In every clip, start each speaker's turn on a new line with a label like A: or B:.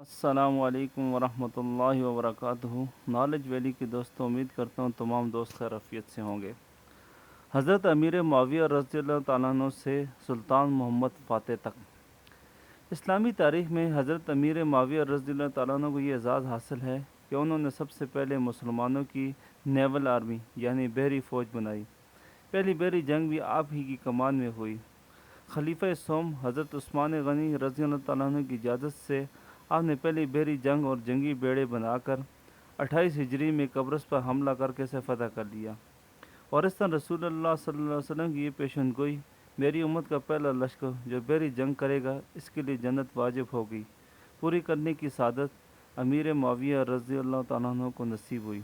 A: السلام علیکم ورحمۃ اللہ وبرکاتہ۔ نالج ویلی کے دوستوں، امید کرتا ہوں تمام دوست خیر عافیت سے ہوں گے۔ حضرت امیر معاویہ رضی اللہ تعالیٰ عنہ سے سلطان محمد فاتح تک اسلامی تاریخ میں حضرت امیر معاویہ رضی اللہ تعالیٰ عنہ کو یہ اعزاز حاصل ہے کہ انہوں نے سب سے پہلے مسلمانوں کی نیول آرمی یعنی بحری فوج بنائی۔ پہلی بحری جنگ بھی آپ ہی کی کمان میں ہوئی۔ خلیفہ سوم حضرت عثمان غنی رضی اللہ تعالیٰ عنہ کی اجازت سے آپ نے پہلی بحری جنگ اور جنگی بیڑے بنا کر 28 ہجری میں قبرص پر حملہ کر کے اسے فتح کر لیا، اور اس طرح رسول اللہ صلی اللہ علیہ وسلم کی یہ پیشن گوئی، میری امت کا پہلا لشکر جو بحری جنگ کرے گا اس کے لیے جنت واجب ہوگی، پوری کرنے کی سعادت امیر معاویہ رضی اللہ تعالیٰ عنہ کو نصیب ہوئی۔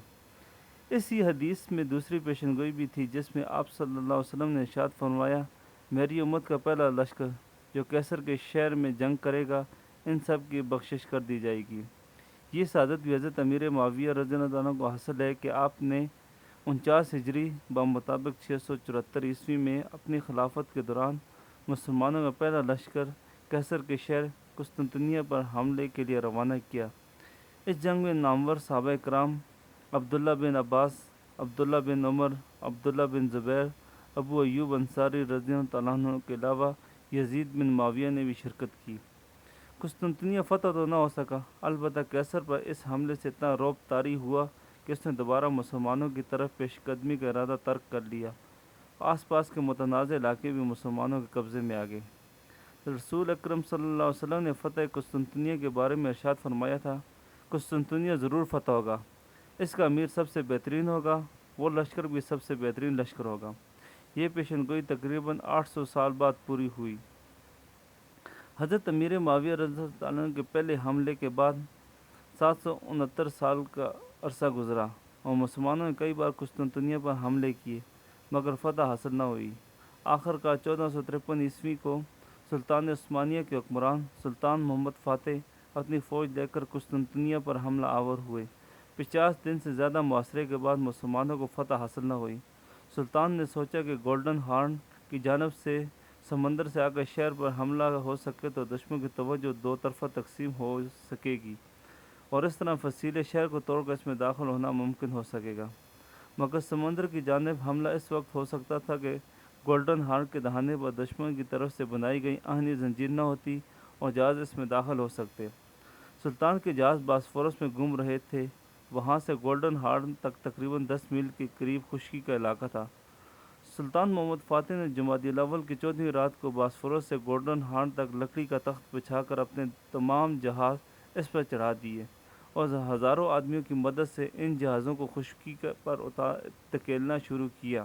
A: اسی حدیث میں دوسری پیشن گوئی بھی تھی جس میں آپ صلی اللہ علیہ وسلم نے ارشاد فرمایا، میری امت کا پہلا لشکر جو کیسر کے شہر میں جنگ کرے گا ان سب کی بخشش کر دی جائے گی۔ یہ سعادت بھی حضرت امیر معاویہ رضی اللہ عنہ کو حاصل ہے کہ آپ نے 49 ہجری بمطابق 674 عیسوی میں اپنی خلافت کے دوران مسلمانوں کا پہلا لشکر کیسر کے شہر قسطنطنیہ پر حملے کے لیے روانہ کیا۔ اس جنگ میں نامور صحابہ کرام عبداللہ بن عباس، عبداللہ بن عمر، عبداللہ بن زبیر، ابو ایوب انصاری رضی اللہ تعالیٰ عنہ کے علاوہ یزید بن معاویہ نے بھی شرکت کی۔ قسطنطنیہ فتح تو نہ ہو سکا، البتہ کیسر پر اس حملے سے اتنا رعب طاری ہوا کہ اس نے دوبارہ مسلمانوں کی طرف پیش قدمی کا ارادہ ترک کر لیا۔ آس پاس کے متنازع علاقے بھی مسلمانوں کے قبضے میں آ گئے۔ رسول اکرم صلی اللہ علیہ وسلم نے فتح قسطنطنیہ کے بارے میں ارشاد فرمایا تھا، قسطنطنیہ ضرور فتح ہوگا، اس کا امیر سب سے بہترین ہوگا، وہ لشکر بھی سب سے بہترین لشکر ہوگا۔ یہ پیشن گوئی تقریباً 800 سال بعد پوری ہوئی۔ حضرت امیر معاویہ رضی اللہ عنہ کے پہلے حملے کے بعد 769 سال کا عرصہ گزرا اور مسلمانوں نے کئی بار قسطنطنیہ پر حملے کیے مگر فتح حاصل نہ ہوئی۔ آخر کار 1453 عیسوی کو سلطان عثمانیہ کے حکمران سلطان محمد فاتح اپنی فوج لے کر قسطنطنیہ پر حملہ آور ہوئے۔ 50 دن سے زیادہ محاصرے کے بعد مسلمانوں کو فتح حاصل نہ ہوئی۔ سلطان نے سوچا کہ گولڈن ہارن کی جانب سے سمندر سے آ کر شہر پر حملہ ہو سکے تو دشمن کی توجہ دو طرفہ تقسیم ہو سکے گی اور اس طرح فصیل شہر کو توڑ کر اس میں داخل ہونا ممکن ہو سکے گا، مگر سمندر کی جانب حملہ اس وقت ہو سکتا تھا کہ گولڈن ہارن کے دہانے پر دشمن کی طرف سے بنائی گئی آہنی زنجیر نہ ہوتی اور جہاز اس میں داخل ہو سکتے۔ سلطان کے جہاز باسفورس میں گم رہے تھے، وہاں سے گولڈن ہارن تک تقریباً 10 میل کے قریب خشکی کا علاقہ تھا۔ سلطان محمد فاتح نے جمادی الاول کی 14ویں رات کو باسفورس سے گولڈن ہارن تک لکڑی کا تخت بچھا کر اپنے تمام جہاز اس پر چڑھا دیے اور ہزاروں آدمیوں کی مدد سے ان جہازوں کو خشکی پر دھکیلنا شروع کیا۔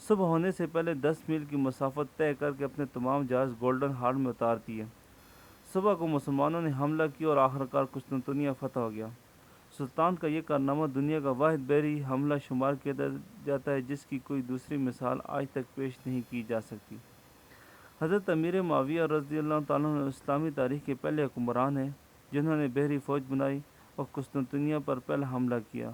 A: صبح ہونے سے پہلے 10 میل کی مسافت طے کر کے اپنے تمام جہاز گولڈن ہارن میں اتار دیے۔ صبح کو مسلمانوں نے حملہ کیا اور آخرکار قسطنطنیہ فتح ہو گیا۔ سلطان کا یہ کارنامہ دنیا کا واحد بحری حملہ شمار کیا جاتا ہے جس کی کوئی دوسری مثال آج تک پیش نہیں کی جا سکتی۔ حضرت امیر معاویہ رضی اللہ تعالیٰ عنہ اسلامی تاریخ کے پہلے حکمران ہیں جنہوں نے بحری فوج بنائی اور قسطنطنیہ پر پہلا حملہ کیا۔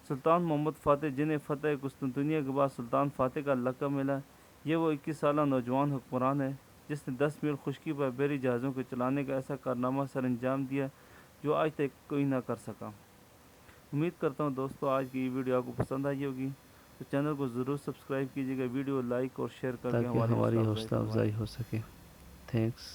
A: سلطان محمد فاتح، جنہیں فتح قسطنطنیہ کے بعد سلطان فاتح کا لقب ملا، یہ وہ 21 سالہ نوجوان حکمران ہے جس نے 10 میل خشکی پر بحری جہازوں کو چلانے کا ایسا کارنامہ سر انجام دیا جو آج تک کوئی نہ کر سکا۔ امید کرتا ہوں دوستو آج کی یہ ویڈیو آپ کو پسند آئی ہوگی، تو چینل کو ضرور سبسکرائب کیجیے گا، ویڈیو لائک اور شیئر کر کے
B: تاکہ
A: ہماری
B: ہماری
A: حوصلہ
B: حوصلہ
A: افزائی
B: افزائی ہو سکے۔ تھینکس۔